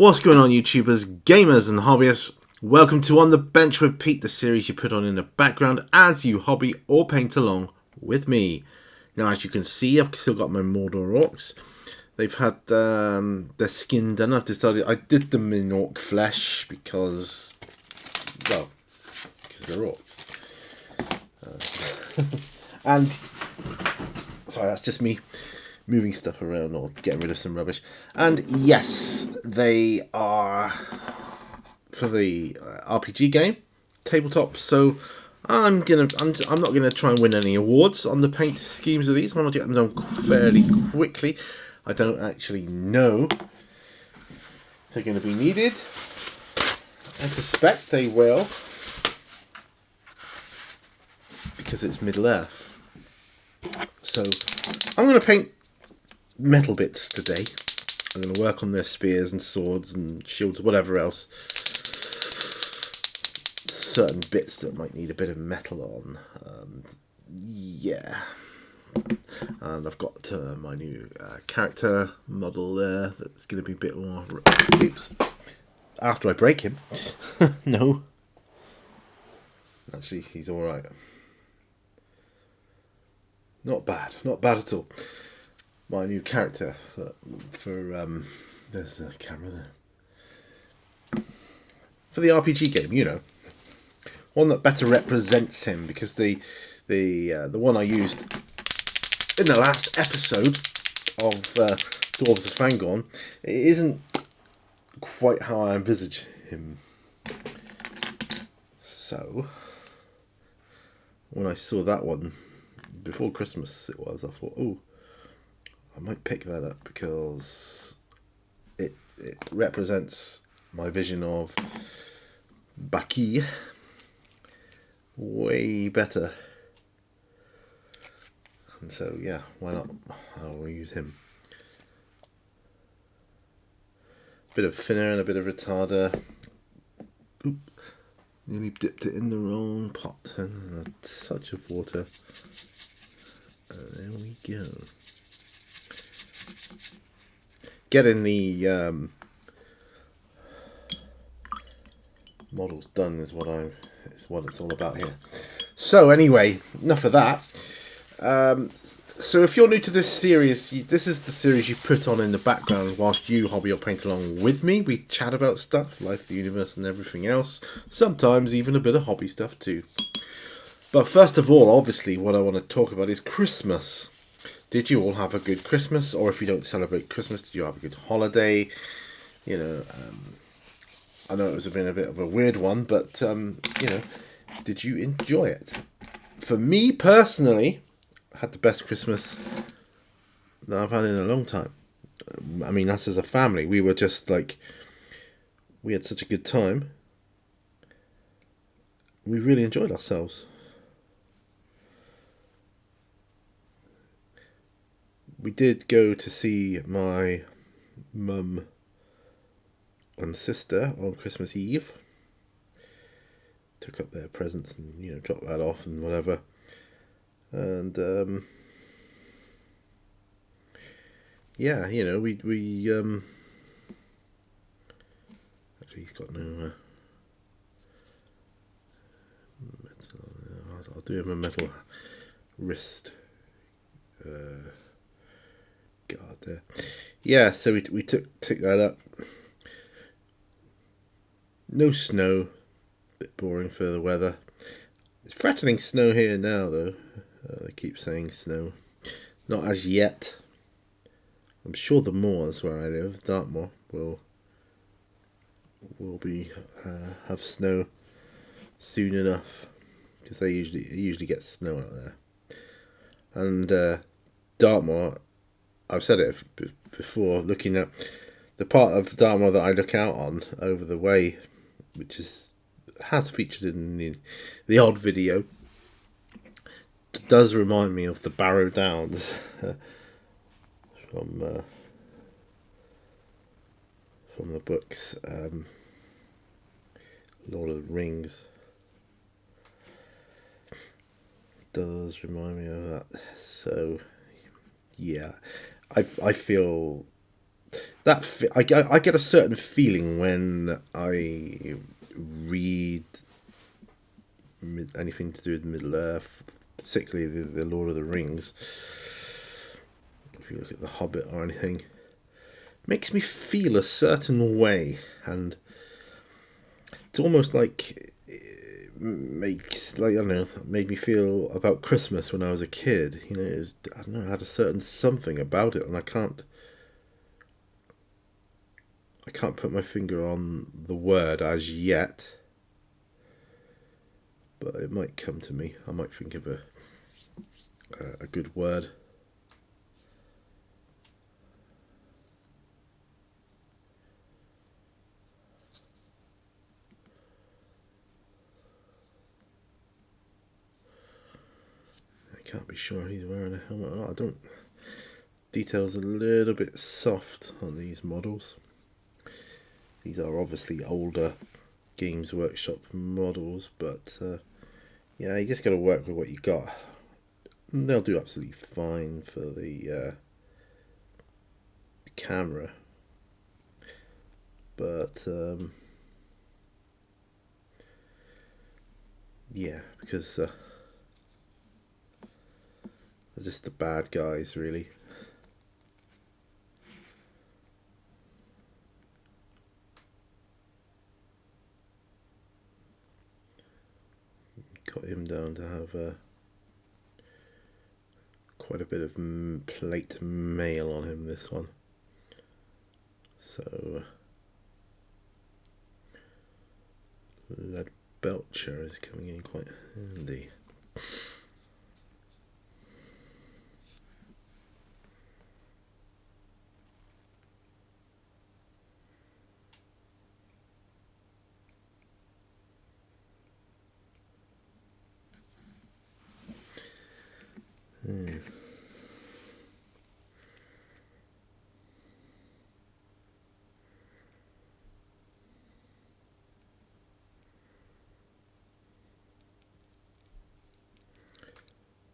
What's going on, YouTubers, gamers and hobbyists? Welcome to On the Bench with Pete, the series you put on in the background as you hobby or paint along with me. Now, as you can see, I've still got my Mordor Orcs. They've had their skin done. I've decided I did them in orc flesh because they're orcs. And, sorry, that's just me moving stuff around or getting rid of some rubbish. And yes, they are for the RPG game tabletop. So I'm not gonna try and win any awards on the paint schemes of these. I'm gonna get them done fairly quickly. I don't actually know if they're going to be needed. I suspect they will, because it's Middle Earth. So I'm going to paint metal bits today. I'm going to work on their spears and swords and shields, whatever else. Certain bits that might need a bit of metal on. Yeah. And I've got my new character model there that's going to be a bit more... Oops. After I break him. No. Actually, he's alright. Not bad. Not bad at all. My new character for there's a camera there. For the RPG game, you know. One that better represents him, because the one I used in the last episode of Dwarves of Fangorn, it isn't quite how I envisage him. So, when I saw that one, before Christmas it was, I thought, oh, I might pick that up because it represents my vision of Baki way better. And so, yeah, why not? I'll use him. Bit of thinner and a bit of retarder. Oop, nearly dipped it in the wrong pot. And a touch of water. And there we go. Getting the models done is what it's all about here. So anyway, enough of that. So if you're new to this series, this is the series you put on in the background whilst you hobby or paint along with me. We chat about stuff, life, the universe and everything else. Sometimes even a bit of hobby stuff too. But first of all, obviously, what I want to talk about is Christmas. Did you all have a good Christmas? Or if you don't celebrate Christmas, did you have a good holiday? You know, I know it was been a bit of a weird one, but, you know, did you enjoy it? For me personally, I had the best Christmas that I've had in a long time. I mean, us as a family, we were just like, we had such a good time. We really enjoyed ourselves. We did go to see my mum and sister on Christmas Eve. Took up their presents and, you know, dropped that off and whatever. And yeah, you know, we actually he's got no metal. I'll do him a metal wrist guard there. Yeah, so we took that up. No snow. Bit boring for the weather. It's threatening snow here now, though. They keep saying snow. Not as yet. I'm sure the moors where I live, Dartmoor, will be have snow soon enough, because they usually get snow out there. And Dartmoor, I've said it before, looking at the part of Dartmoor that I look out on over the way, which has featured in the odd video, does remind me of the Barrow Downs from the books, Lord of the Rings. Does remind me of that. So yeah, I feel I get a certain feeling when I read anything to do with Middle Earth, particularly the Lord of the Rings. If you look at The Hobbit or anything, it makes me feel a certain way, and it's almost like makes, like, I don't know, made me feel about Christmas when I was a kid. You know, it was, I don't know, it had a certain something about it, and I can't put my finger on the word as yet, but it might come to me. I might think of a good word. I can't be sure he's wearing a helmet or not. I don't. Details a little bit soft on these models. These are obviously older Games Workshop models, but yeah, you just got to work with what you got. And they'll do absolutely fine for the camera, but yeah, because they're just the bad guys, really. Got him down to have quite a bit of plate mail on him, this one. So Lead Belcher is coming in quite handy.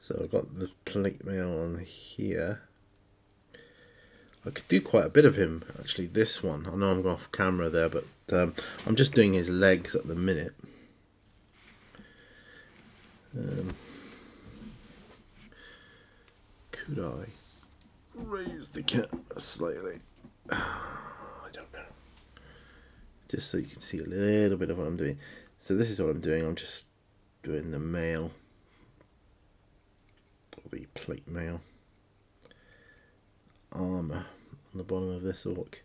So I've got the plate mail on here. I could do quite a bit of him, actually, this one. I know I'm off camera there, but I'm just doing his legs at the minute. Could I raise the camera slightly? I don't know. Just so you can see a little bit of what I'm doing. So this is what I'm doing. I'm just doing the mail, or the plate mail, armour on the bottom of this orc.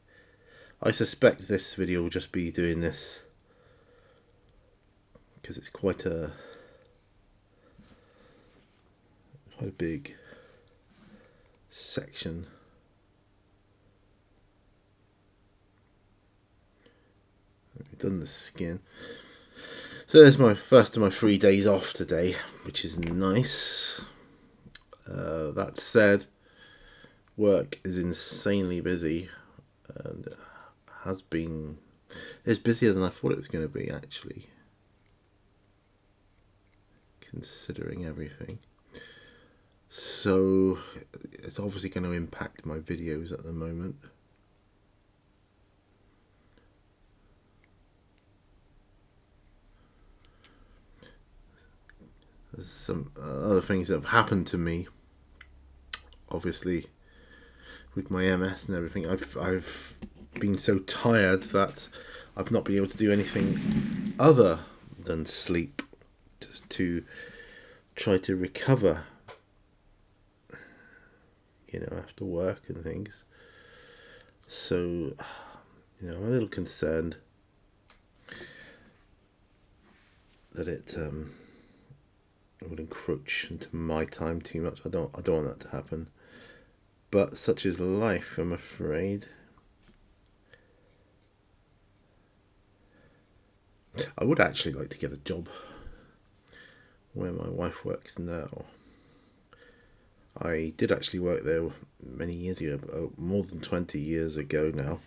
I suspect this video will just be doing this because it's quite a big section. We've done the skin. So there's my first of my 3 days off today, which is nice. That said, work is insanely busy, and it's busier than I thought it was going to be, actually, considering everything. So it's obviously going to impact my videos at the moment. There's some other things that have happened to me, obviously, with my MS and everything. I've been so tired that I've not been able to do anything other than sleep to try to recover, you know, after work and things. So, you know, I'm a little concerned that it would encroach into my time too much. I don't want that to happen. But such is life, I'm afraid. I would actually like to get a job where my wife works now. I did actually work there many years ago, more than 20 years ago now.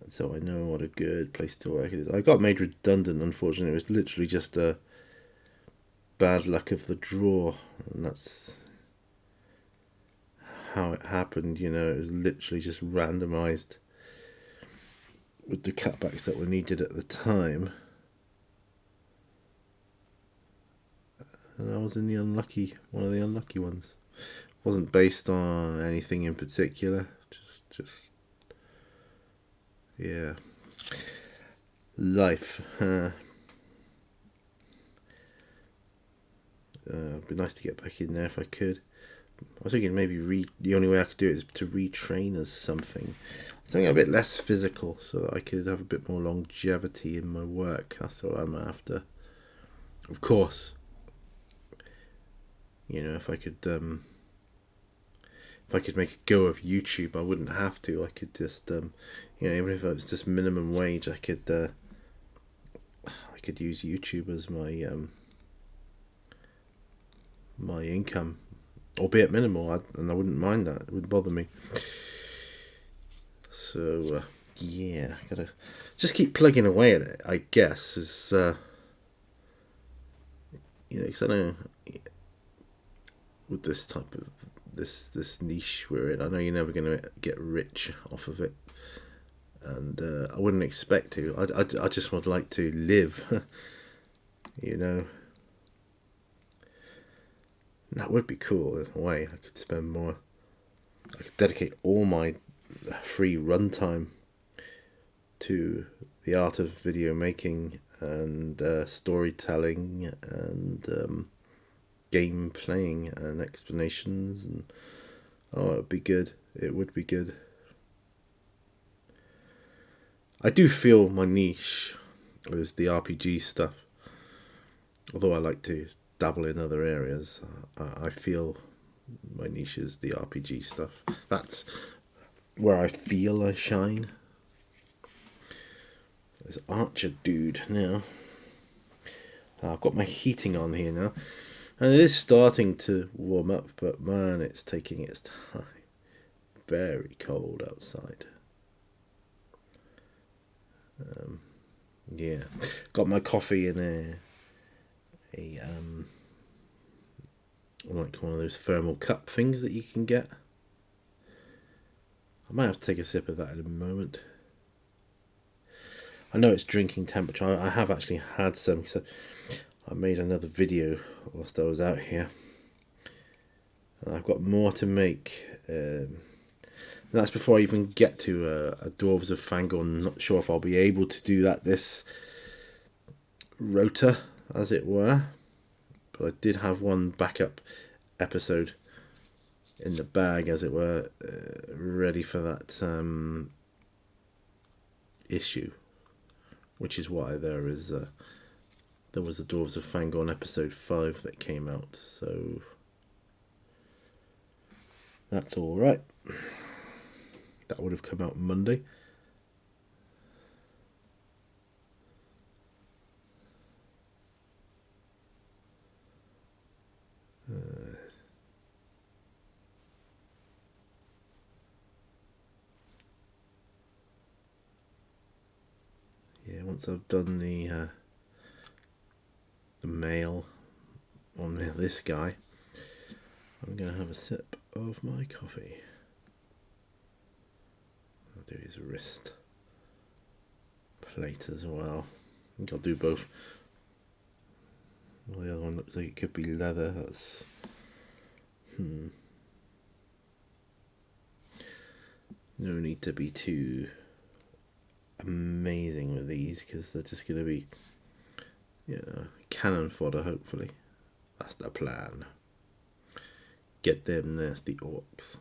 So I know what a good place to work it is. I got made redundant, unfortunately. It was literally just a bad luck of the draw, and that's how it happened. You know, it was literally just randomized with the cutbacks that were needed at the time. And I was in one of the unlucky ones. It wasn't based on anything in particular. Just yeah, life. It'd be nice to get back in there if I could. I was thinking maybe the only way I could do it is to retrain as something a bit less physical, so that I could have a bit more longevity in my work. That's what I'm after. Of course, you know, if I could make a go of YouTube, I wouldn't have to. I could just you know, even if it was just minimum wage, I could use YouTube as my my income, albeit minimal, and I wouldn't mind that. It wouldn't bother me. So yeah, gotta just keep plugging away at it, I guess. Is you know, because I know with this type of this niche we're in, I know you're never gonna get rich off of it, and I wouldn't expect to. I just would like to live, you know. That would be cool in a way. I could spend more. I could dedicate all my free runtime to the art of video making and storytelling and game playing and explanations, and it would be good. It would be good. I do feel my niche is the RPG stuff, although I like to dabble in other areas. I feel my niche is the RPG stuff. That's where I feel I shine. There's Archer dude now. I've got my heating on here now, and it is starting to warm up, but man, it's taking its time. Very cold outside. Yeah, got my coffee in a like one of those thermal cup things that you can get. I might have to take a sip of that in a moment. I know it's drinking temperature. I have actually had some, because I made another video whilst I was out here, and I've got more to make. That's before I even get to a Dwarves of Fangor. I'm not sure if I'll be able to do that this rota, as it were, but I did have one backup episode in the bag, as it were, ready for that issue, which is why there was a Dwarves of Fangorn episode 5 that came out, so that's all right. That would have come out Monday. Yeah, once I've done the mail on this guy, I'm going to have a sip of my coffee. I'll do his wrist plate as well. I think I'll do both. Well, the other one looks like it could be leather. That's no need to be too amazing with these, because they're just going to be, you know, cannon fodder, hopefully. That's the plan. Get them nasty orcs.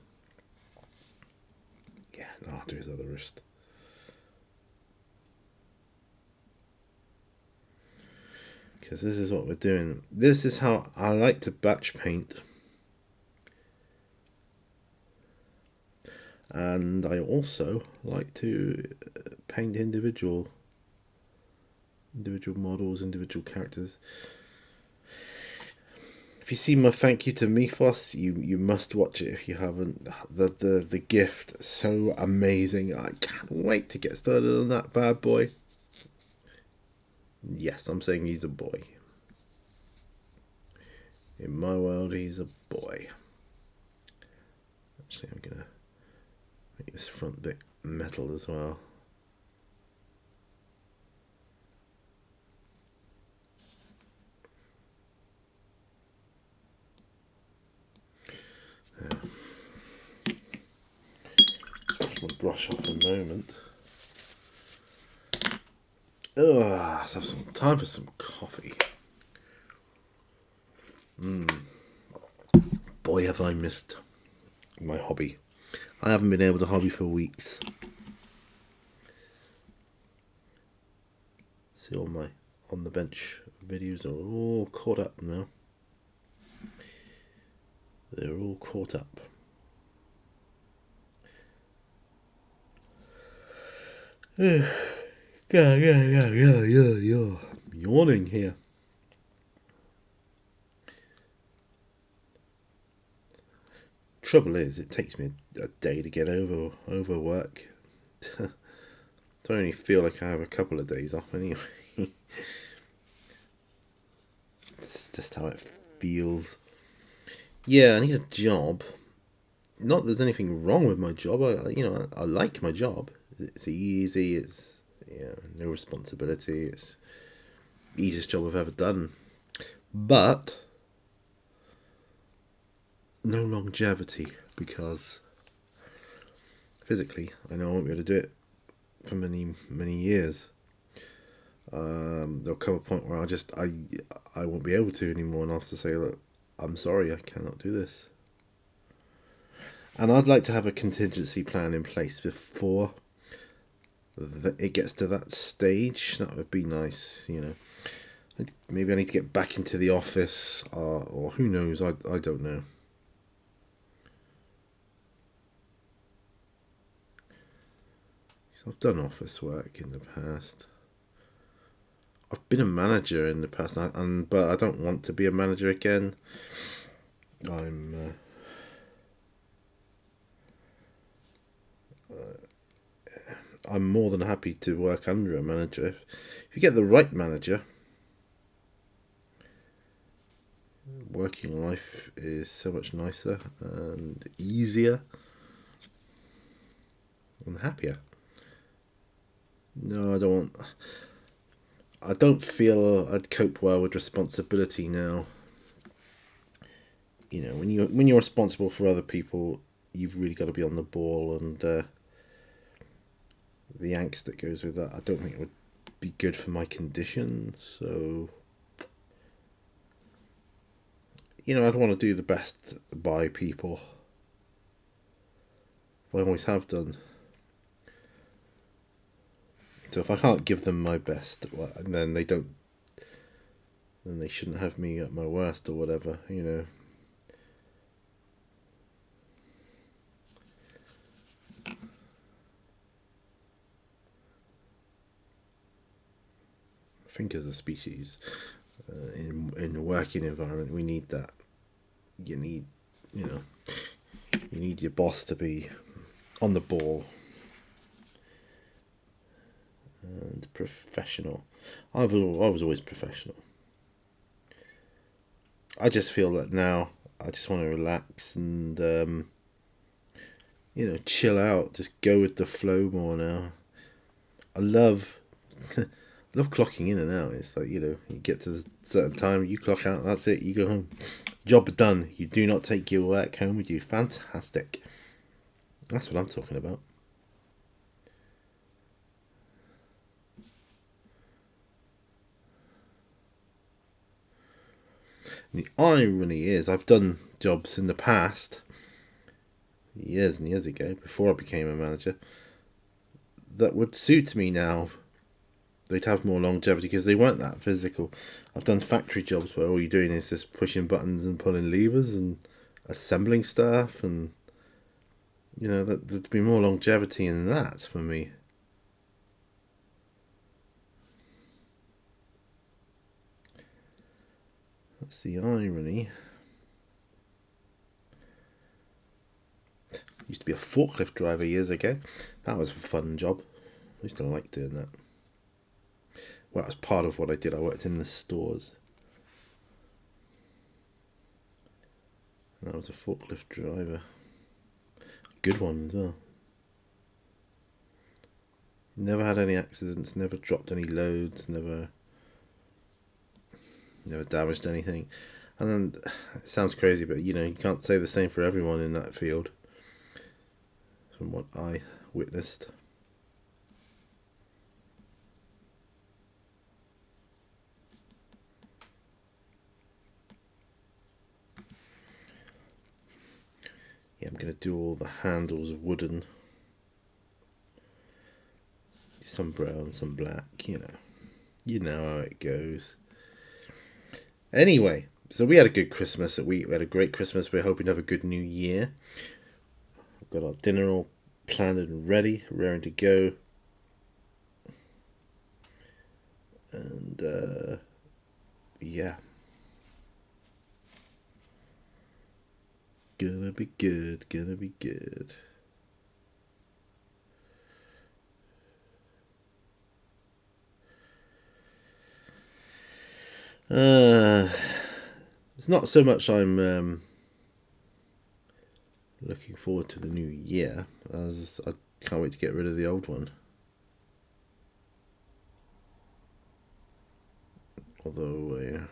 Yeah, no, I'll do his other wrist. Because this is what we're doing. This is how I like to batch paint. And I also like to paint individual models, individual characters. If you see my thank you to Mythos, you must watch it if you haven't. The gift, so amazing. I can't wait to get started on that bad boy. Yes, I'm saying he's a boy. In my world, he's a boy. Actually, I'm going to make this front bit metal as well. Brush my brush off a moment. Oh, let's have some time for some coffee. Boy, have I missed my hobby. I haven't been able to hobby for weeks. See, all my on the bench videos are all caught up now. They're all caught up. Yeah. I'm yawning here. Trouble is, it takes me a day to get over work. I only feel like I have a couple of days off anyway. It's just how it feels. Yeah, I need a job. Not that there's anything wrong with my job. I like my job. It's easy. It's no responsibility. It's the easiest job I've ever done. But no longevity, because physically I know I won't be able to do it for many years. There'll come a point where I won't be able to anymore, and I'll have to say, look, I'm sorry, I cannot do this. And I'd like to have a contingency plan in place before it gets to that stage. That would be nice, Maybe I need to get back into the office, or who knows, I don't know. So I've done office work in the past. I've been a manager in the past, but I don't want to be a manager again. I'm more than happy to work under a manager. If you get the right manager, working life is so much nicer and easier and happier. No, I don't feel I'd cope well with responsibility now. When you're responsible for other people, you've really got to be on the ball, and the angst that goes with that, I don't think it would be good for my condition. So, I'd want to do the best by people. I always have done. So if I can't give them my best, and then they don't, then they shouldn't have me at my worst or whatever, I think as a species, in a working environment, we need that. You need your boss to be on the ball and professional. I was always professional. I just feel that now I just want to relax and chill out, just go with the flow more now. I love clocking in and out. It's like, you get to a certain time, you clock out, that's it, you go home. Job done. You do not take your work home with you. Fantastic. That's what I'm talking about. And the irony is, I've done jobs in the past, years and years ago, before I became a manager, that would suit me now. They'd have more longevity because they weren't that physical. I've done factory jobs where all you're doing is just pushing buttons and pulling levers and assembling stuff, and there'd be more longevity in that for me. That's the irony. Used to be a forklift driver years ago. That was a fun job. I used to like doing that. Well, that was part of what I did. I worked in the stores. And I was a forklift driver. good one as well. Never had any accidents, never dropped any loads, never damaged anything. And it sounds crazy, but you can't say the same for everyone in that field, from what I witnessed. Yeah, I'm going to do all the handles wooden. Some brown, some black, You know how it goes. Anyway, so we had a good Christmas. We had a great Christmas. We're hoping to have a good New Year. We've got our dinner all planned and ready, raring to go. And, yeah. Gonna be good, gonna be good. It's not so much I'm looking forward to the new year as I can't wait to get rid of the old one. Although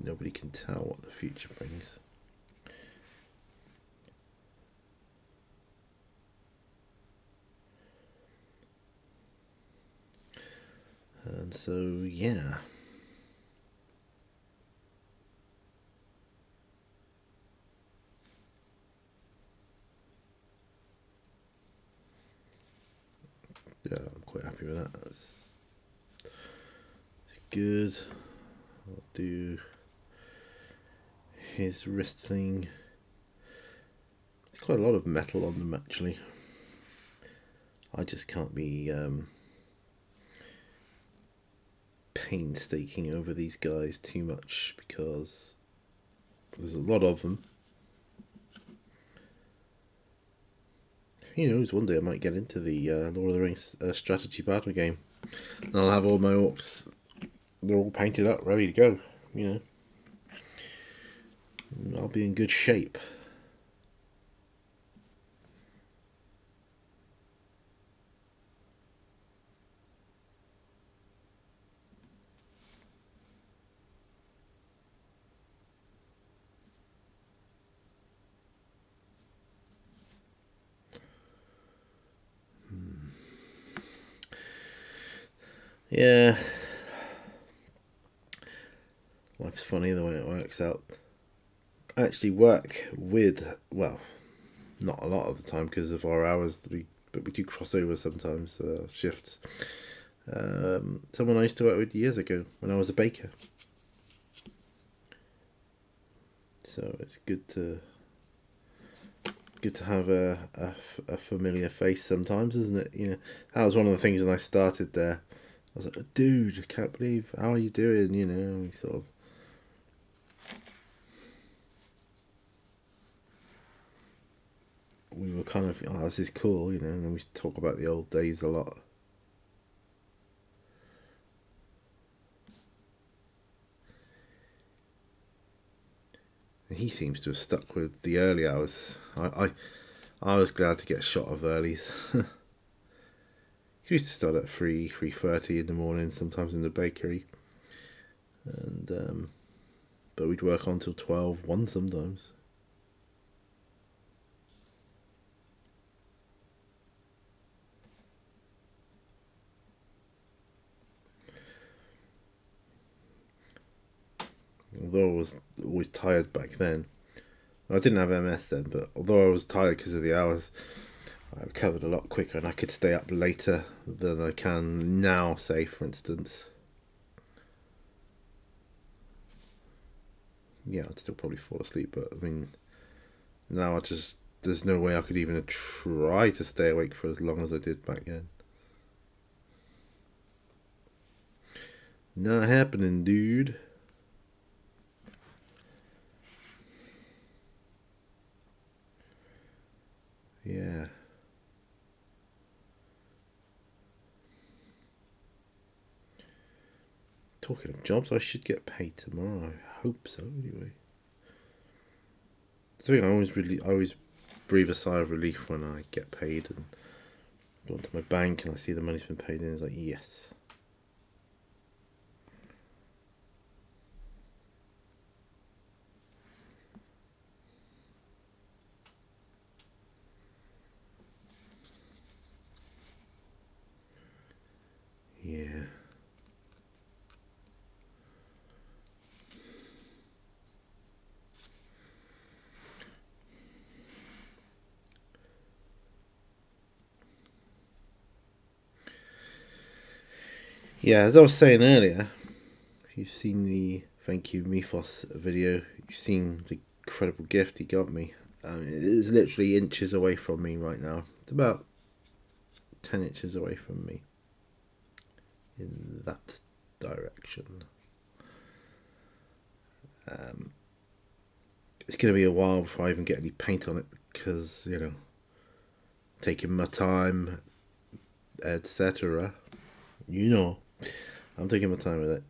nobody can tell what the future brings. And so, yeah. Yeah, I'm quite happy with that. That's good. I'll do his wrist thing. It's quite a lot of metal on them, actually. I just can't be painstaking over these guys too much because there's a lot of them. Who knows, one day I might get into the Lord of the Rings strategy battle game. And I'll have all my orcs, they're all painted up, ready to go, And I'll be in good shape. Yeah. Life's funny the way it works out. I actually work with, well, not a lot of the time because of our hours, but we do cross over sometimes, shifts. Someone I used to work with years ago when I was a baker. So it's good to have a familiar face sometimes, isn't it? That was one of the things when I started there. I was like, dude, I can't believe, how are you doing? We sort of. We were kind of, this is cool, and then we talk about the old days a lot. And he seems to have stuck with the early hours. I was glad to get a shot of earlies. He used to start at 3:30 in the morning, sometimes in the bakery. And but we'd work on till 12, 1 sometimes. Although I was always tired back then. I didn't have MS then, but although I was tired because of the hours, I recovered a lot quicker and I could stay up later than I can now, say, for instance. Yeah, I'd still probably fall asleep, but I mean, now there's no way I could even try to stay awake for as long as I did back then. Not happening, dude. Yeah. Talking of jobs, I should get paid tomorrow. I hope so, anyway. The thing I always breathe a sigh of relief when I get paid and go onto my bank and I see the money's been paid in. It's like, yes. Yeah. Yeah, as I was saying earlier, if you've seen the Thank You Mythos video, you've seen the incredible gift he got me. It is literally inches away from me right now. It's about 10 inches away from me in that direction. It's going to be a while before I even get any paint on it because, you know, taking my time, etc. You know, I'm taking my time with it.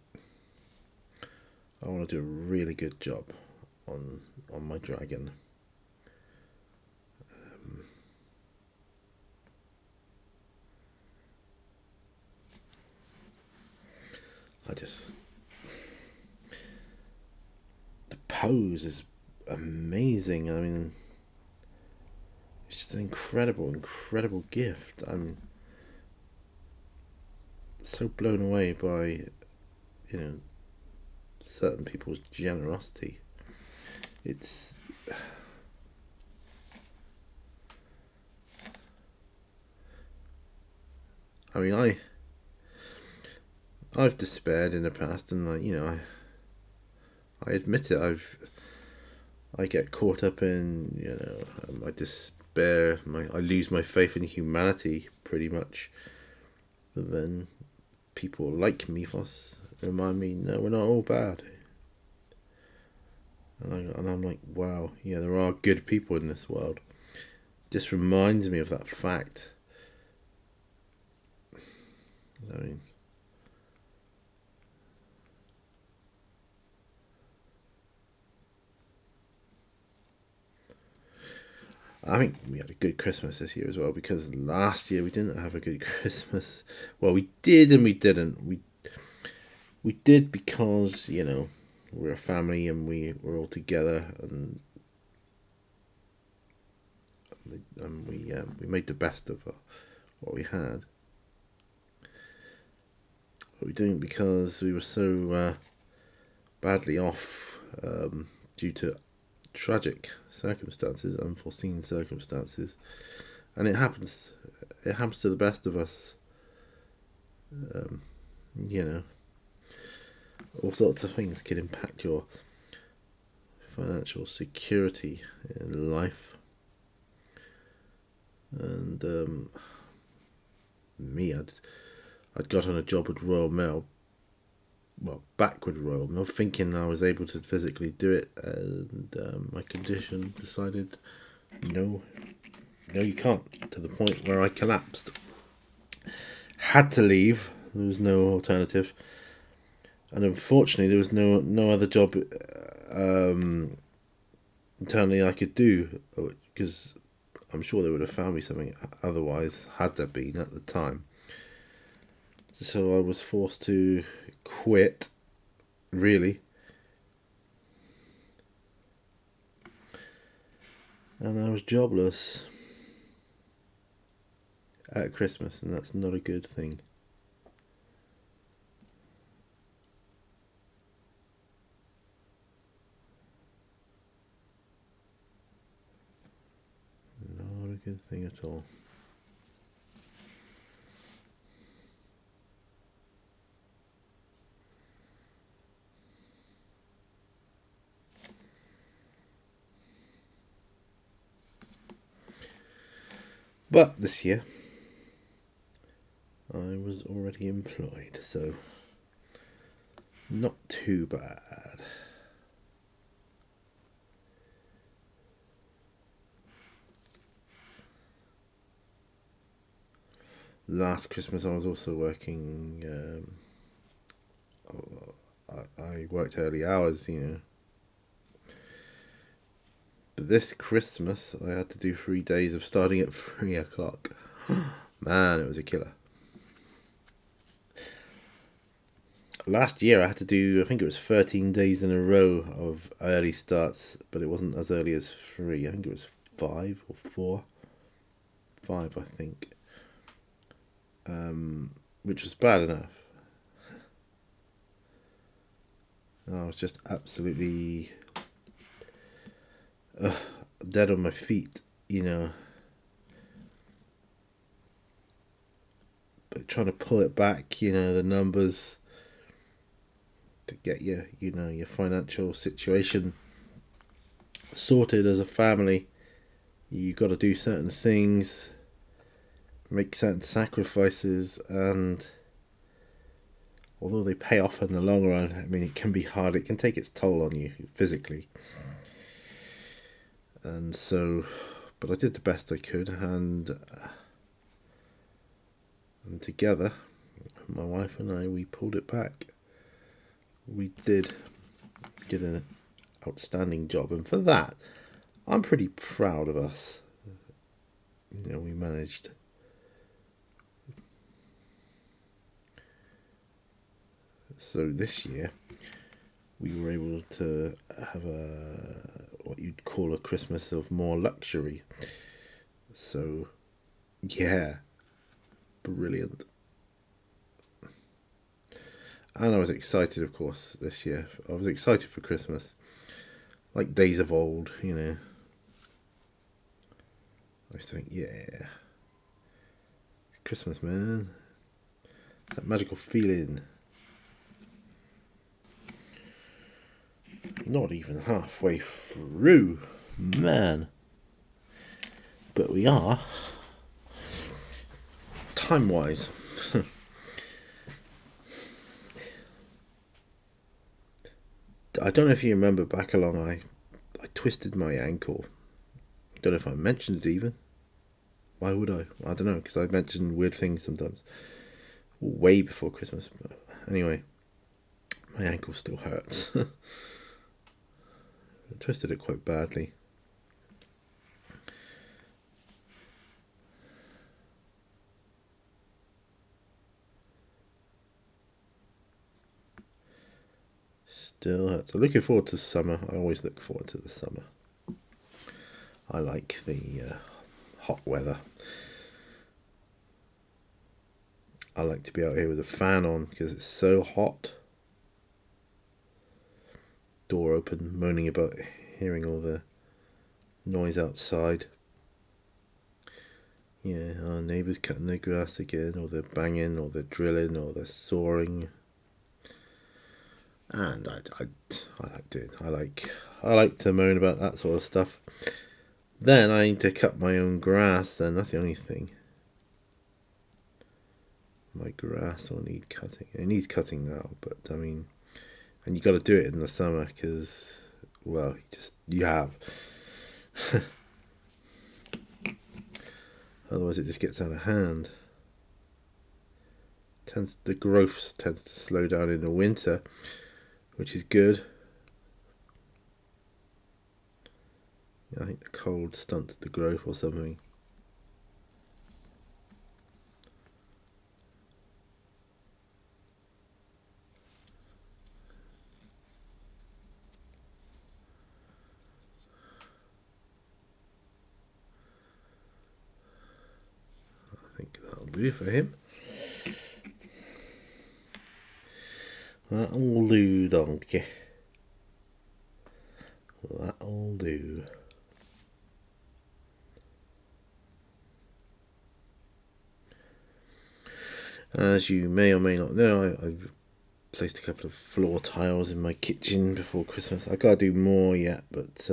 I want to do a really good job on my dragon. The pose is amazing. I mean, it's just an incredible gift. I'm so blown away by, you know, certain people's generosity. It's I mean, I've despaired in the past, and I admit it. I get caught up in my despair. I lose my faith in humanity pretty much. But then people like Mythos remind me, no, we're not all bad. And I'm like, wow, yeah, there are good people in this world. This reminds me of that fact. I mean, I think we had a good Christmas this year as well, because last year we didn't have a good Christmas. Well, we did and we didn't. We did because, we're a family and we were all together, and we made the best of what we had. But we didn't because we were so badly off due to tragic circumstances, unforeseen circumstances, and it happens. It happens to the best of us. All sorts of things can impact your financial security in life. And me, I'd got on a job with Royal Mail. Well, back with Royal Mail, thinking I was able to physically do it, and my condition decided, no, you can't. To the point where I collapsed. Had to leave. There was no alternative, and unfortunately, there was no other job internally I could do, because I'm sure they would have found me something otherwise, had there been at the time. So I was forced to quit, really. And I was jobless at Christmas, and that's not a good thing. Not a good thing at all. But this year, I was already employed, so not too bad. Last Christmas, I was also working. I worked early hours, but this Christmas, I had to do 3 days of starting at 3 o'clock. Man, it was a killer. Last year I had to do, I think it was 13 days in a row of early starts, but it wasn't as early as 3. I think it was 5 or 4. 5, I think. Which was bad enough. I was just absolutely dead on my feet, you know. But trying to pull it back, you know, the numbers to get your, you know, your financial situation sorted as a family. You got to do certain things, make certain sacrifices, and although they pay off in the long run, I mean, it can be hard. It can take its toll on you physically. And so, but I did the best I could, and together, my wife and I, we pulled it back. We did an outstanding job, and for that, I'm pretty proud of us. You know, we managed. So this year, we were able to have what you'd call a Christmas of more luxury. So, yeah, brilliant. And I was excited, of course, this year. I was excited for Christmas. Like days of old, you know. I was thinking, yeah, Christmas, man. It's that magical feeling. Not even halfway through, man. But we are, time-wise. I don't know if you remember back along, I twisted my ankle. Don't know if I mentioned it even. Why would I? I don't know, because I mention weird things sometimes. Way before Christmas. But anyway, my ankle still hurts. I twisted it quite badly. Still hurts. I'm looking forward to summer. I always look forward to the summer. I like the hot weather. I like to be out here with a fan on because it's so hot. Door open, moaning about hearing all the noise outside. Yeah, our neighbours cutting their grass again, or they're banging, or they're drilling, or they're sawing. And I like doing. I like to moan about that sort of stuff. Then I need to cut my own grass, and that's the only thing. My grass will need cutting. It needs cutting now, but I mean, and you got to do it in the summer because, well, you have. Otherwise, it just gets out of hand. The growth tends to slow down in the winter, which is good. I think the cold stunts the growth or something. I think that'll do for him. That'll do, donkey. That'll do. As you may or may not know, I've placed a couple of floor tiles in my kitchen before Christmas. I gotta do more yet, but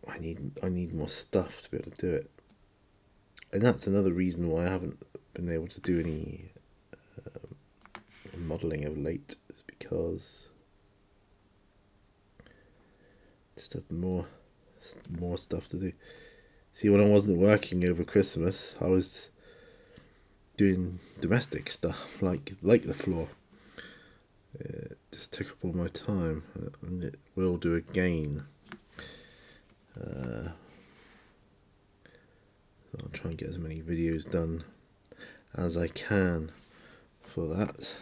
I need more stuff to be able to do it. And that's another reason why I haven't been able to do any modelling of late, is because just had more stuff to do. See, when I wasn't working over Christmas, I was doing domestic stuff like the floor. It just took up all my time, and it will do again. I'll try and get as many videos done as I can for that.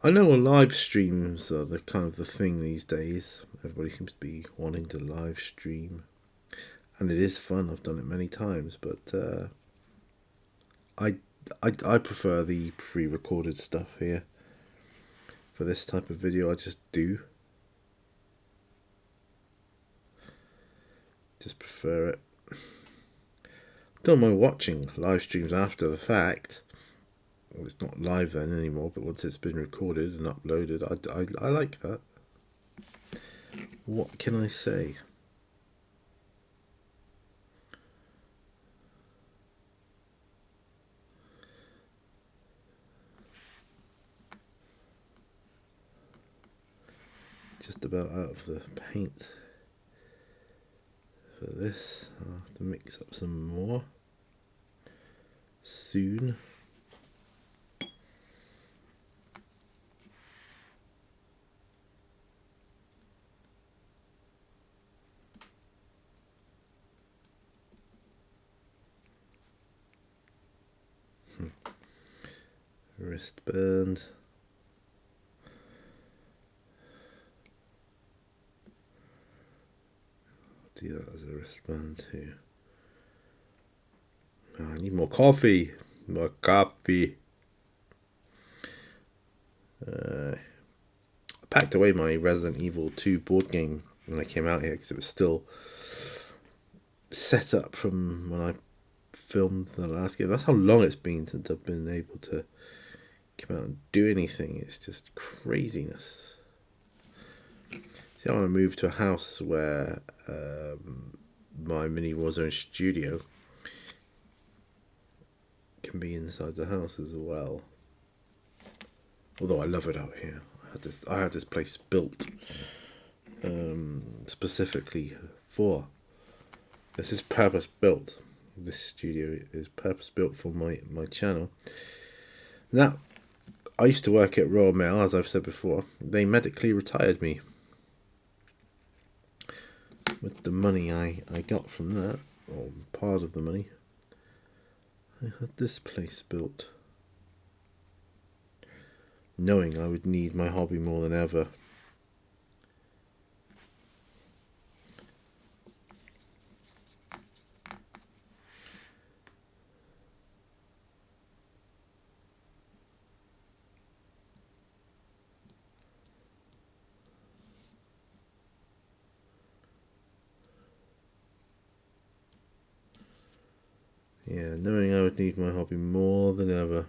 I know live streams are the kind of the thing these days. Everybody seems to be wanting to live stream, and it is fun. I've done it many times, but I prefer the pre-recorded stuff here for this type of video. I just prefer it. Don't mind watching live streams after the fact. Well, it's not live then anymore, but once it's been recorded and uploaded, I like that. What can I say? Just about out of the paint for this. I'll have to mix up some more soon. Wristband. Do that as a wristband too. Oh, I need more coffee. More coffee. I packed away my Resident Evil 2 board game when I came out here because it was still set up from when I filmed the last game. That's how long it's been since I've been able to come out and do anything. It's just craziness. See, I want to move to a house where my mini Warzone studio can be inside the house as well. Although I love it out here. I had this place built specifically for. This is purpose built. This studio is purpose built for my channel. Now, I used to work at Royal Mail, as I've said before. They medically retired me. With the money I got from that, or part of the money, I had this place built, knowing I would need my hobby more than ever. Yeah, knowing I would need my hobby more than ever.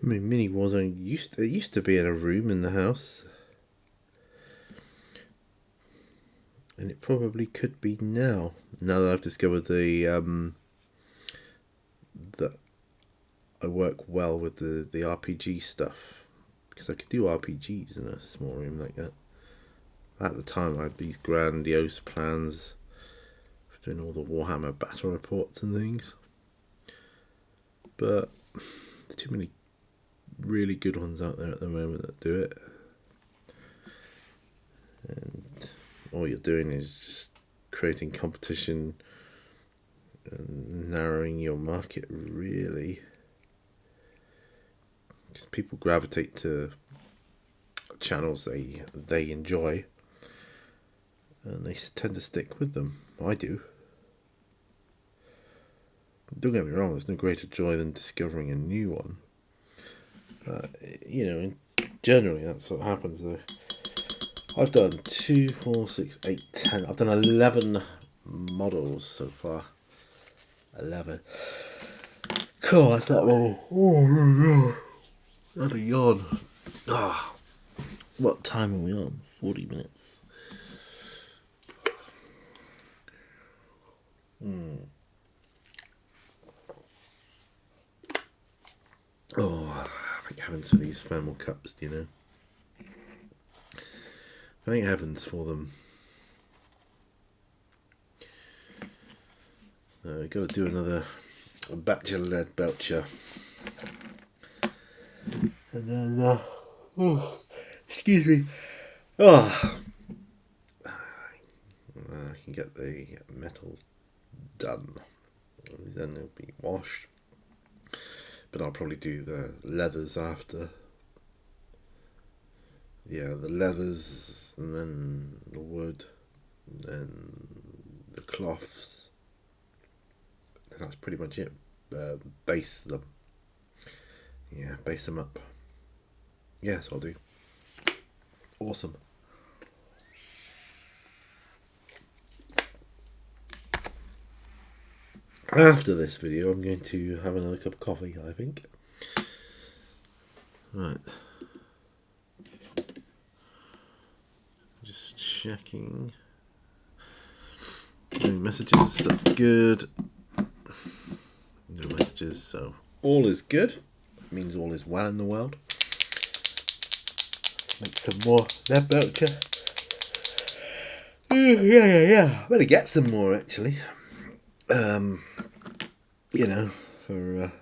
I mean, mini Warzone used to be in a room in the house, and it probably could be now. Now that I've discovered that I work well with the RPG stuff, because I could do RPGs in a small room like that. At the time, I had these grandiose plans for doing all the Warhammer battle reports and things, but there's too many really good ones out there at the moment that do it, and all you're doing is just creating competition and narrowing your market, really, because people gravitate to channels they enjoy, and they tend to stick with them. I do. Don't get me wrong, there's no greater joy than discovering a new one. Generally that's what happens though. I've done 2, 4, 6, 8, 10. I've done 11 models so far. 11. Cool, that's that many. Oh my god. That's a yawn. What time are we on? 40 minutes. Oh, thank heavens for these thermal cups, do you know? Thank heavens for them. So I've got to do another batch of lead belcher. And then, excuse me. Oh, I can get the metals done. Then they'll be washed. But I'll probably do the leathers after. Yeah, the leathers, and then the wood, and then the cloths. And that's pretty much it. Base them. Yeah, base them up. Yes, I'll do. Awesome. After this video, I'm going to have another cup of coffee, I think. Right. Just checking. No messages, that's good. No messages, so all is good. That means all is well in the world. Make some more lead belcher. Yeah. Better get some more actually. You know, for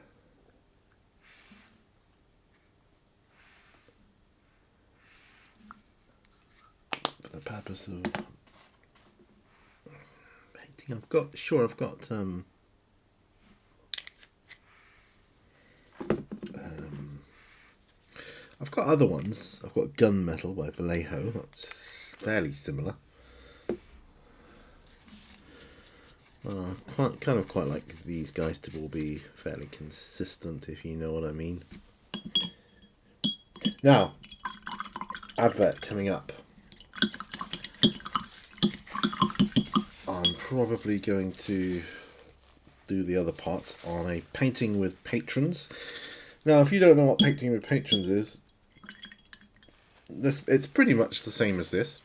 the purpose of painting. I've got I've got other ones. I've got Gunmetal by Vallejo. That's fairly similar. Quite like these guys to all be fairly consistent, if you know what I mean. Now, advert coming up. I'm probably going to do the other parts on a painting with patrons. Now, if you don't know what painting with patrons is, it's pretty much the same as this,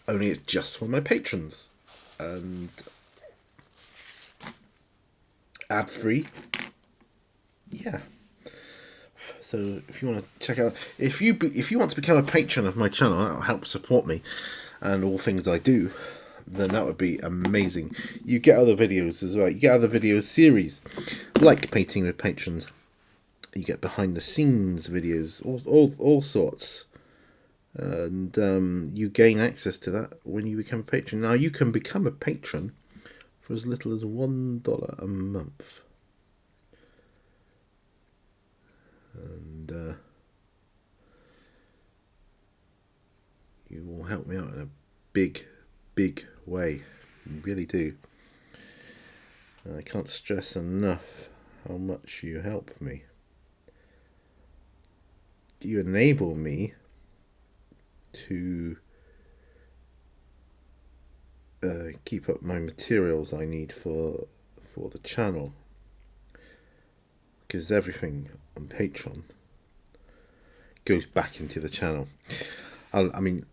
only it's just for my patrons. And ad-free. Yeah. So if you want to check out, if you want to become a patron of my channel, that will help support me and all things I do, then that would be amazing. You get other videos as well. You get other video series like painting with patrons. You get behind the scenes videos, all sorts, and you gain access to that when you become a patron. Now you can become a patron for as little as $1 a month. And you will help me out in a big way. You really do. I can't stress enough how much you help me. You enable me to keep up my materials I need for the channel, because everything on Patreon goes back into the channel. I mean,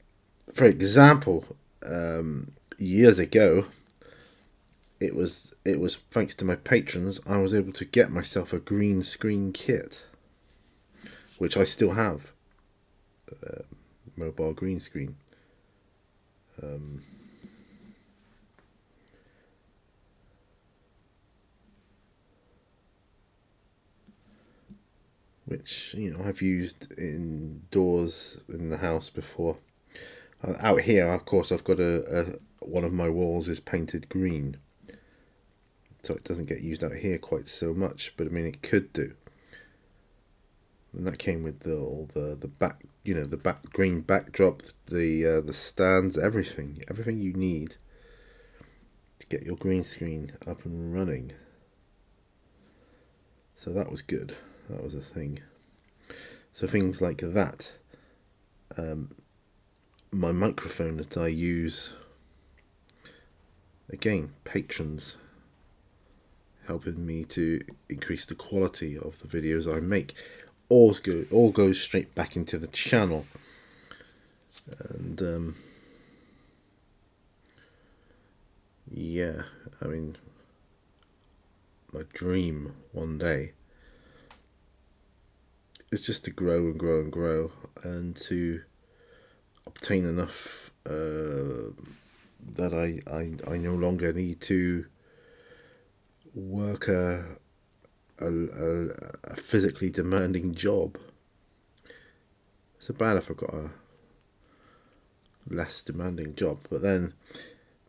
for example, years ago, it was thanks to my patrons I was able to get myself a green screen kit, which I still have. Mobile green screen. Which, you know, I've used indoors in the house before. Out here, of course, I've got one of my walls is painted green, so it doesn't get used out here quite so much. But I mean, it could do. And that came with the back, you know, the back green backdrop, the stands, everything you need to get your green screen up and running. So that was good. That was a thing. So things like that. My microphone that I use, again, patrons helping me to increase the quality of the videos I make. All goes straight back into the channel. And yeah, I mean, my dream one day is just to grow and grow and grow, and to obtain enough that I no longer need to work a physically demanding job. So bad if I got a less demanding job, but then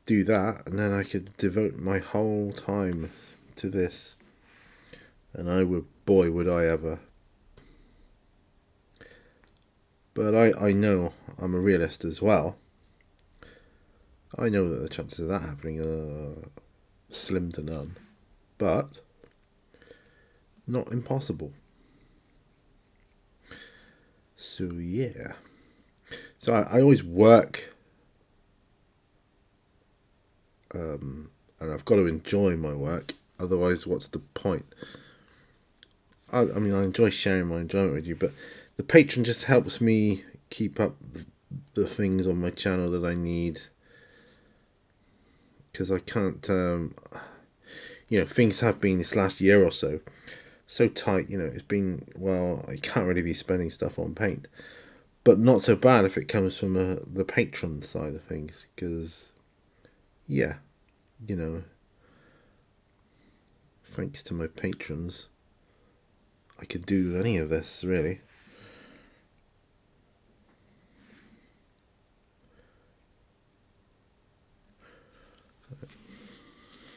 do that, and then I could devote my whole time to this, and boy, would I ever. But I know I'm a realist as well. I know that the chances of that happening are slim to none, but not impossible. So yeah. So I always work, and I've got to enjoy my work. Otherwise, what's the point? I mean, I enjoy sharing my enjoyment with you, but the Patreon just helps me keep up the things on my channel that I need. Because I can't, things have been this last year or so tight. It's been, well, I can't really be spending stuff on paint, but not so bad if it comes from the Patreon side of things. Because, yeah, thanks to my patrons, I could do any of this, really.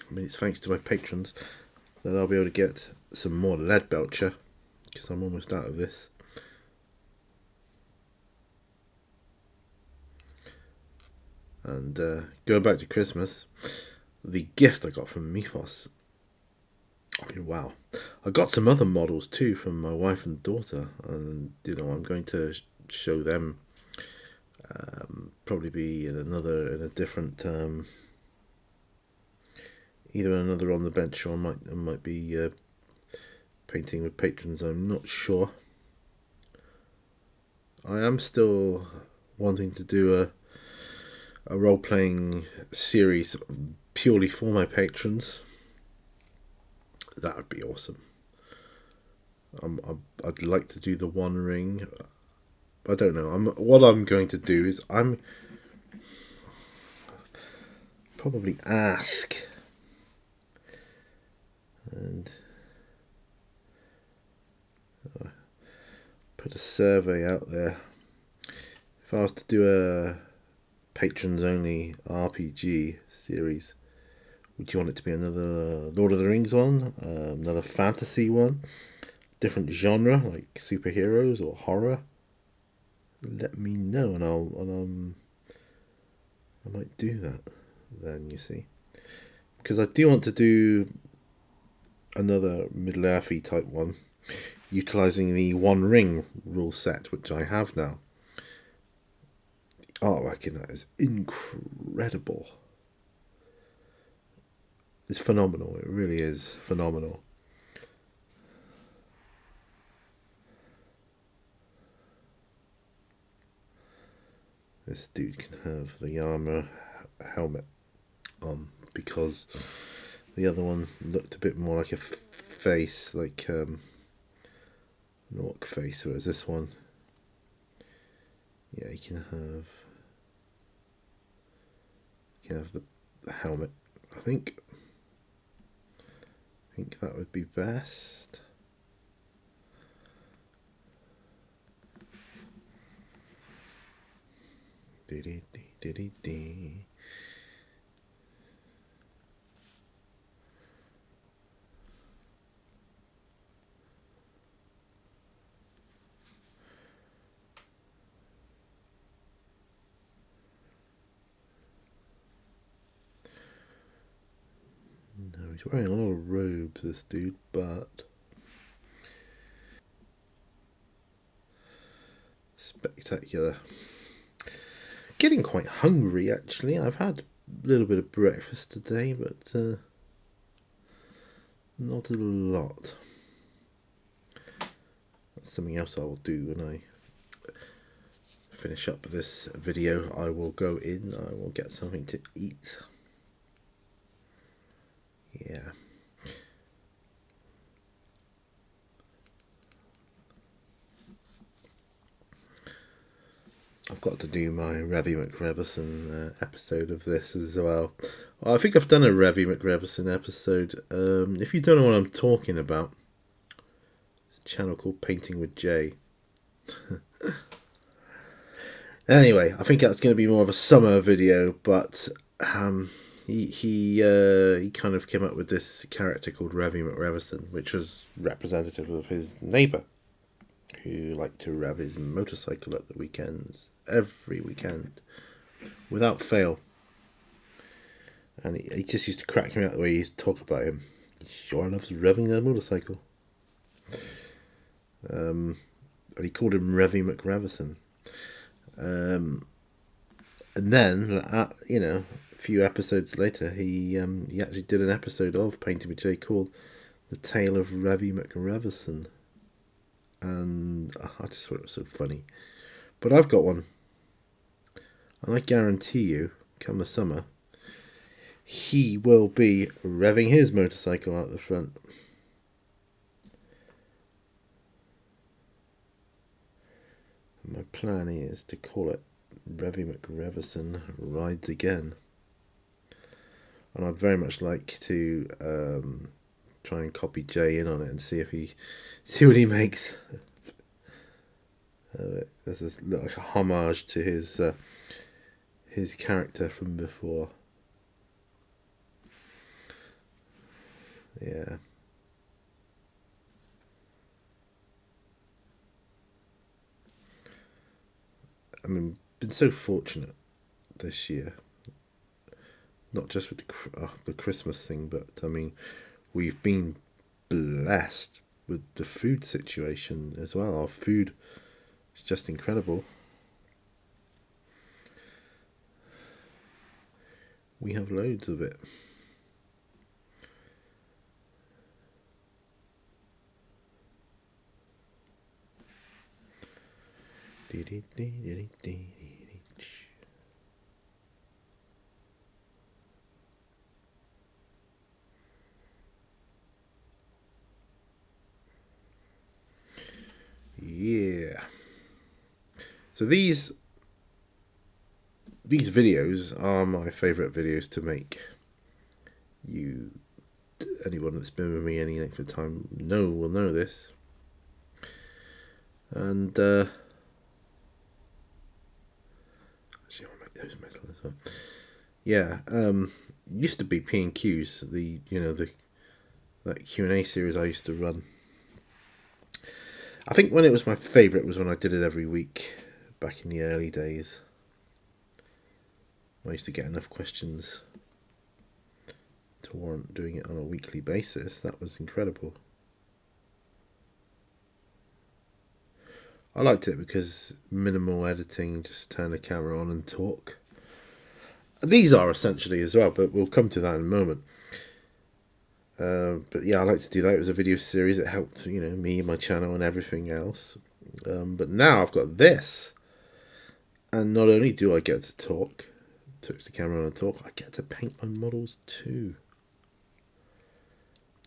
I mean, it's thanks to my patrons that I'll be able to get some more lead belcher, because I'm almost out of this. And going back to Christmas, the gift I got from Mifos, I mean, wow. I got some other models too from my wife and daughter, and I'm going to show them. Probably be in a different, either another on the bench, or I might be painting with patrons. I'm not sure. I am still wanting to do a role playing series purely for my patrons. That would be awesome. I'd like to do the One Ring. I don't know. What I'm going to do is I'm probably ask and put a survey out there. If I was to do a patrons only RPG series, would you want it to be another Lord of the Rings one, another fantasy one, different genre like superheroes or horror? Let me know, and I might do that then, you see, because I do want to do another Middle-earthy type one, utilising the One Ring rule set, which I have now. The artwork in that is incredible. It's phenomenal. It really is phenomenal. This dude can have the armor helmet on, because the other one looked a bit more like a face, like an orc face, whereas this one, yeah, you can have the helmet. I think that would be best. Dee-dee-dee-dee-dee. No, he's wearing a lot of robes, this dude, but spectacular. Getting quite hungry, actually. I've had a little bit of breakfast today, but not a lot. That's something else I will do when I finish up this video. I will go in, I will get something to eat. got to do my Revy McRevison episode of this as well. I think I've done a Revy McRevison episode. If you don't know what I'm talking about, it's a channel called Painting with Jay. Anyway, I think that's going to be more of a summer video, but he kind of came up with this character called Revy McRevison, which was representative of his neighbour, who liked to rev his motorcycle at the weekends, every weekend, without fail. And he just used to crack me out the way he used to talk about him. He sure loves revving a motorcycle. And he called him Revy McRevison. And then, a few episodes later, he actually did an episode of Painting with Jay called The Tale of Revy McRevison. And I just thought it was so funny. But I've got one. And I guarantee you, come the summer, he will be revving his motorcycle out the front. And my plan is to call it Revy McRevison Rides Again. And I'd very much like to try and copy Jay in on it and see what he makes. This is like a homage to his character from before. Yeah. I mean, been so fortunate this year. Not just with the Christmas thing, but I mean, we've been blessed with the food situation as well. Our food is just incredible. We have loads of it. Yeah. So these videos are my favourite videos to make. Anyone that's been with me any length of time will know this. And actually, I'll make those metal as well. Yeah, used to be P&Qs, that Q&A series I used to run. I think when it was my favourite was when I did it every week back in the early days. I used to get enough questions to warrant doing it on a weekly basis. That was incredible. I liked it because minimal editing, just turn the camera on and talk. These are essentially as well, but we'll come to that in a moment. But yeah, I like to do that. It was a video series. It helped, me, my channel, and everything else. But now I've got this, and not only do I get to talk, touch the camera on and talk, I get to paint my models too.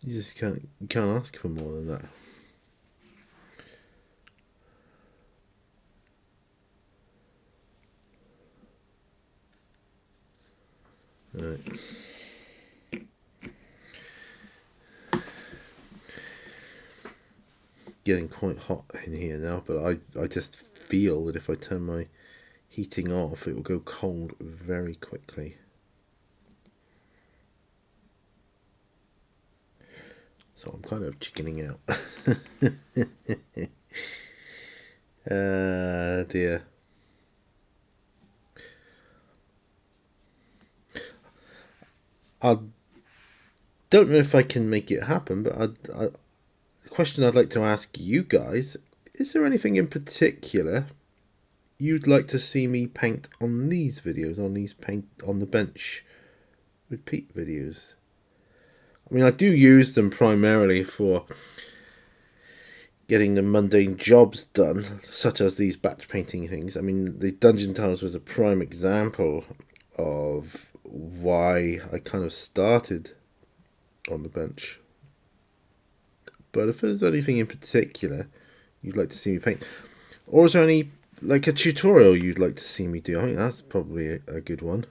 You just can't ask for more than that. Right. Getting quite hot in here now, but I just feel that if I turn my heating off, it will go cold very quickly. So I'm kind of chickening out. Dear. I don't know if I can make it happen, but the question I'd like to ask you guys, is there anything in particular you'd like to see me paint on these videos, on these paint on the bench with Pete videos? I mean, I do use them primarily for getting the mundane jobs done, such as these batch painting things. I mean, the Dungeon Tiles was a prime example of why I kind of started on the bench. But if there's anything in particular you'd like to see me paint, or is there any like a tutorial you'd like to see me do. I think that's probably a good one.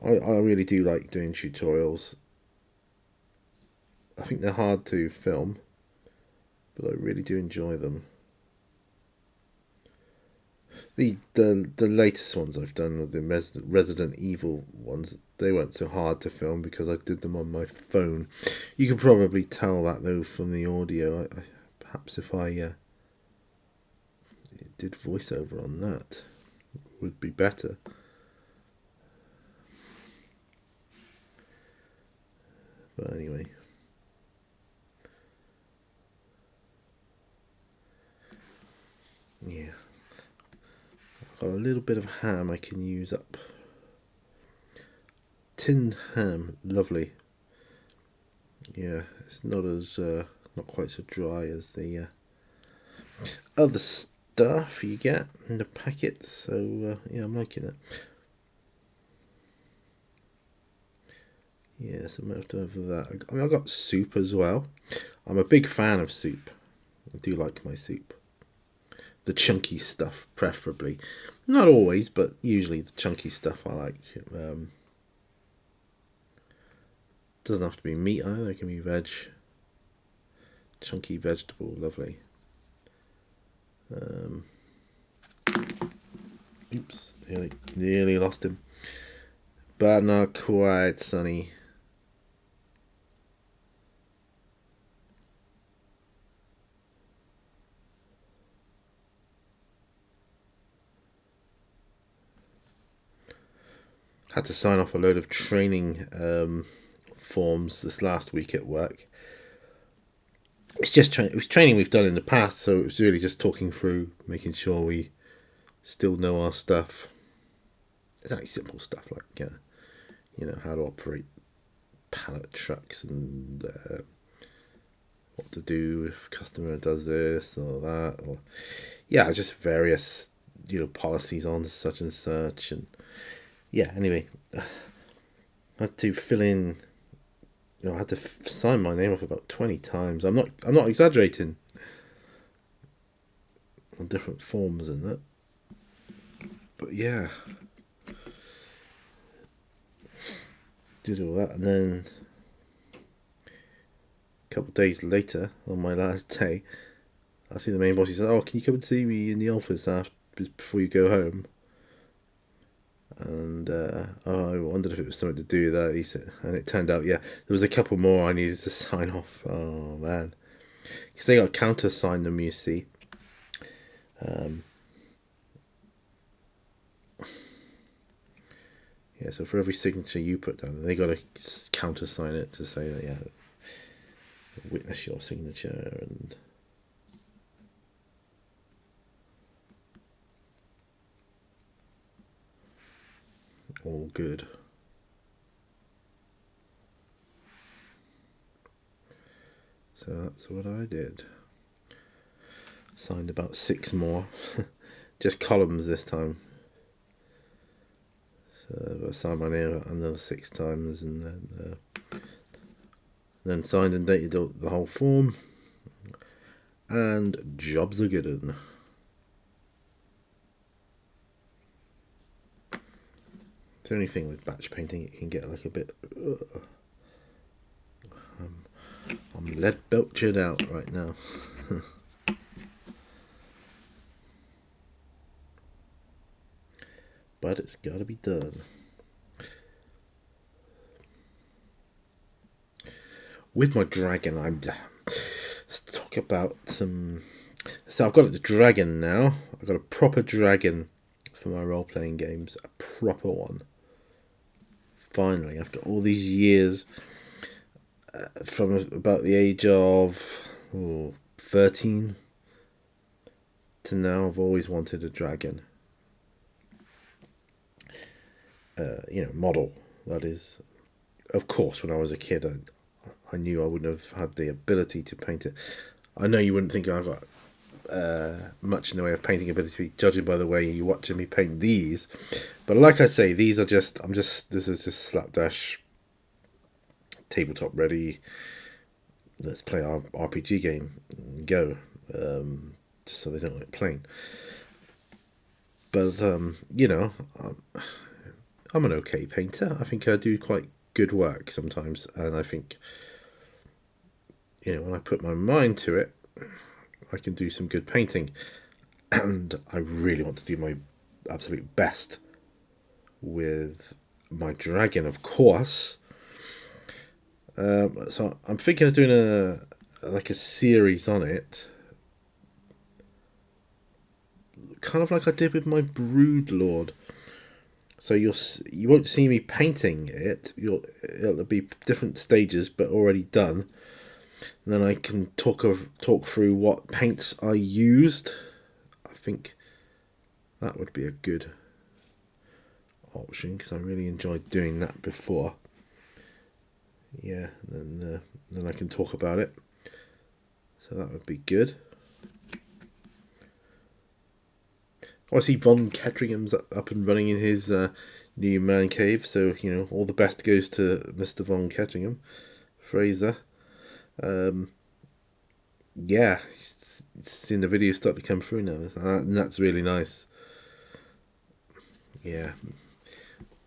I really do like doing tutorials. I think they're hard to film, but I really do enjoy them. The latest ones I've done with the Resident Evil ones, they weren't so hard to film because I did them on my phone. You can probably tell that though from the audio. Perhaps if I did voiceover on that, would be better. But anyway. Yeah. I've got a little bit of ham I can use up. Tinned ham, lovely. Yeah, it's not as not quite so dry as the other stuff you get in the packet. So yeah, I'm liking it. Yeah, so I'm going to have that. I mean, I got soup as well. I'm a big fan of soup. I do like my soup. The chunky stuff, preferably. Not always, but usually the chunky stuff I like. Doesn't have to be meat either. It can be veg. Chunky vegetable, lovely. Oops, nearly lost him. But not quite, Sonny. Had to sign off a load of training forms this last week at work. It's just it was training we've done in the past, so it was really just talking through, making sure we still know our stuff. It's only simple stuff like how to operate pallet trucks and what to do if a customer does this or that, or just various policies on such and such. And anyway, I had to fill in. I had to sign my name off about 20 times. I'm not exaggerating. On different forms and that. But yeah, did all that, and then a couple of days later, on my last day, I see the main boss. He says, "Oh, can you come and see me in the office before you go home?" And I wondered if it was something to do with that. He said, and it turned out, there was a couple more I needed to sign off. Oh man, because they got countersign them, you see. So for every signature you put down, they got to countersign it to say that witness your signature and. All good. So that's what I did. Signed about 6 more. Just columns this time. So I signed my name another 6 times and then signed and dated the whole form. And jobs are good. It's the only thing with batch painting, it can get like a bit. I'm lead belched out right now. But it's got to be done. With my dragon, let's talk about some. So I've got the dragon now. I've got a proper dragon for my role-playing games. A proper one. Finally, after all these years, from about the age of 13 to now, I've always wanted a dragon. Model, that is. Of course, when I was a kid, I knew I wouldn't have had the ability to paint it. I know you wouldn't think I've got much in the way of painting ability, judging by the way you're watching me paint these. But like I say, these are this is just slapdash, tabletop ready, let's play our RPG game, go, just so they don't like playing. But you know, I'm an okay painter. I think I do quite good work sometimes, and I think, you know, when I put my mind to it, I can do some good painting. And I really want to do my absolute best with my dragon, of course. So I'm thinking of doing a series on it, kind of like I did with my Brood Lord. So you won't see me painting it. It'll be different stages, but already done. And then I can talk through what paints I used. I think that would be a good option because I really enjoyed doing that before. Yeah, then I can talk about it. So that would be good. I see Von Kettringham's up and running in his new man cave. So, you know, all the best goes to Mr. Von Kettringham. Fraser. Yeah, seeing the videos start to come through now, and that's really nice. Yeah,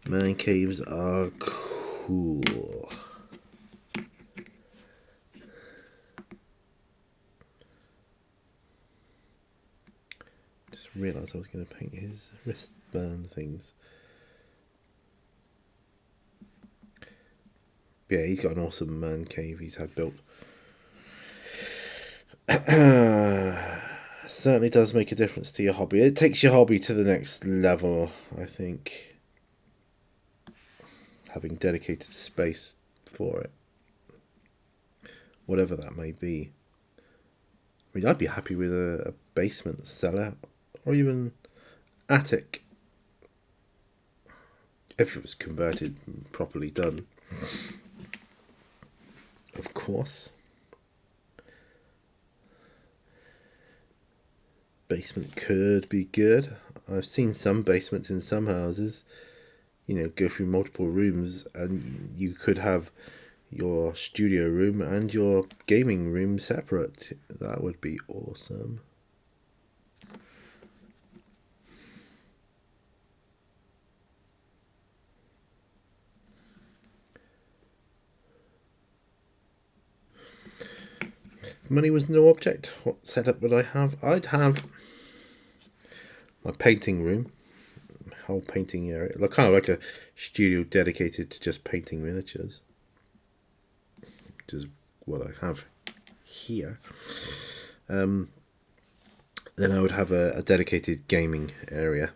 man caves are cool. Just realised I was going to paint his wristband things. Yeah, he's got an awesome man cave he's had built. Certainly does make a difference to your hobby. It takes your hobby to the next level, I think. Having dedicated space for it. Whatever that may be. I mean, I'd be happy with a basement cellar or even attic if it was converted and properly done. Of course. Basement could be good. I've seen some basements in some houses, you know, go through multiple rooms, and you could have your studio room and your gaming room separate. That would be awesome. If money was no object, what setup would I have? I'd have my painting room, whole painting area, kind of like a studio dedicated to just painting miniatures, which is what I have here. Then I would have a dedicated gaming area,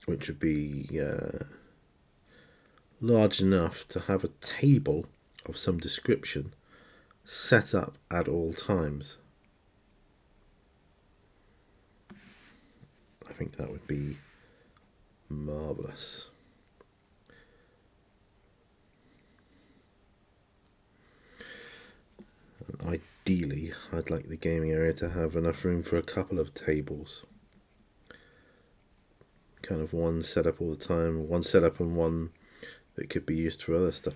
which would be large enough to have a table of some description set up at all times. I think that would be marvellous. And ideally, I'd like the gaming area to have enough room for a couple of tables. Kind of one set up all the time, one set up and one that could be used for other stuff.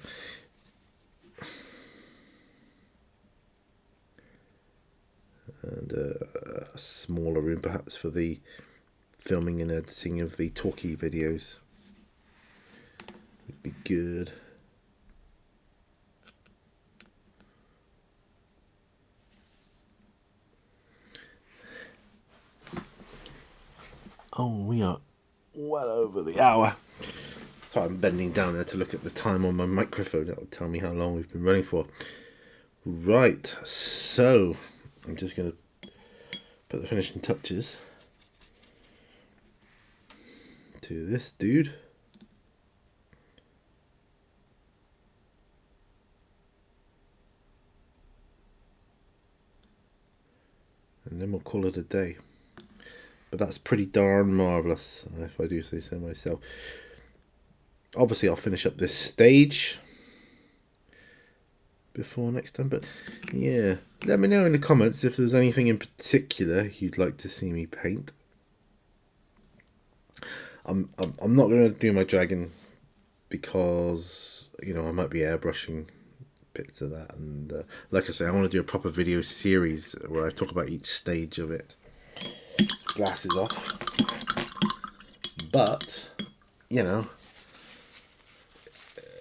And a smaller room perhaps for the filming and editing of the talkie videos would be good. Oh, we are well over the hour. So I'm bending down there to look at the time on my microphone. That will tell me how long we've been running for. Right, so I'm just going to put the finishing touches to this dude. And then we'll call it a day. But that's pretty darn marvellous, if I do say so myself. Obviously, I'll finish up this stage before next time. But yeah, let me know in the comments if there's anything in particular you'd like to see me paint. I'm not going to do my dragon because, you know, I might be airbrushing bits of that. And like I say, I want to do a proper video series where I talk about each stage of it. Glasses off. But, you know,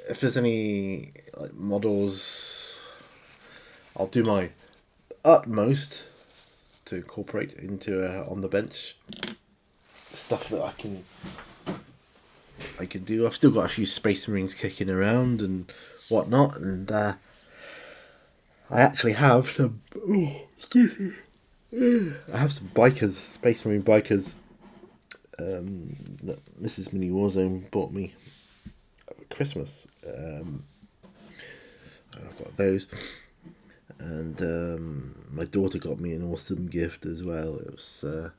if there's any like models, I'll do my utmost to incorporate into on the bench stuff that I can do. I've still got a few Space Marines kicking around and whatnot, and I actually have some. I have some bikers, Space Marine bikers. That Mrs. Mini Warzone bought me at Christmas. I've got those, and my daughter got me an awesome gift as well. It was a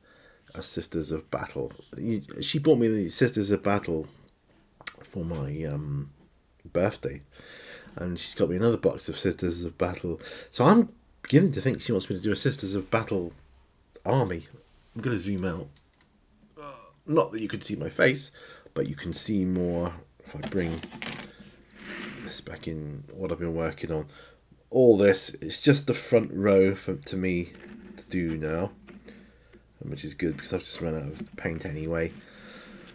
Sisters of Battle. She bought me the Sisters of Battle for my birthday, and she's got me another box of Sisters of Battle. So I'm beginning to think she wants me to do a Sisters of Battle army. I'm going to zoom out. Not that you can see my face, but you can see more if I bring this back in what I've been working on. All this, it's just the front row to me to do now, which is good because I've just run out of paint anyway.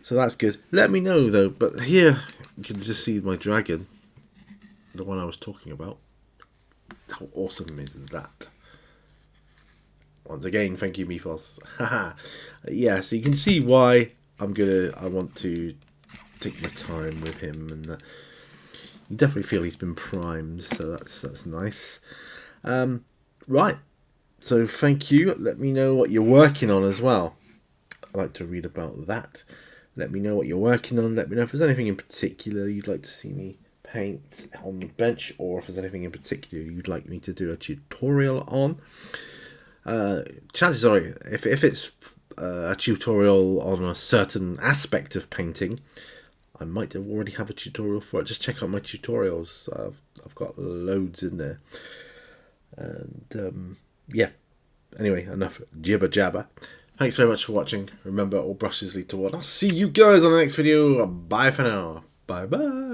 So that's good. Let me know though, but here you can just see my dragon, the one I was talking about. How awesome is that? Once again, thank you, Mifos. Yeah, so you can see why I want to take my time with him, and you definitely feel he's been primed, so that's nice. Right, so thank you. Let me know what you're working on as well. I'd like to read about that. Let me know what you're working on. Let me know if there's anything in particular you'd like to see me paint on the bench, or if there's anything in particular you'd like me to do a tutorial on. Chances are, if it's a tutorial on a certain aspect of painting, I might already have a tutorial for it. Just check out my tutorials. I've got loads in there. And yeah, anyway, enough jibber jabber. Thanks very much for watching. Remember, all brushes lead to one. I'll see you guys on the next video. Bye for now. Bye bye.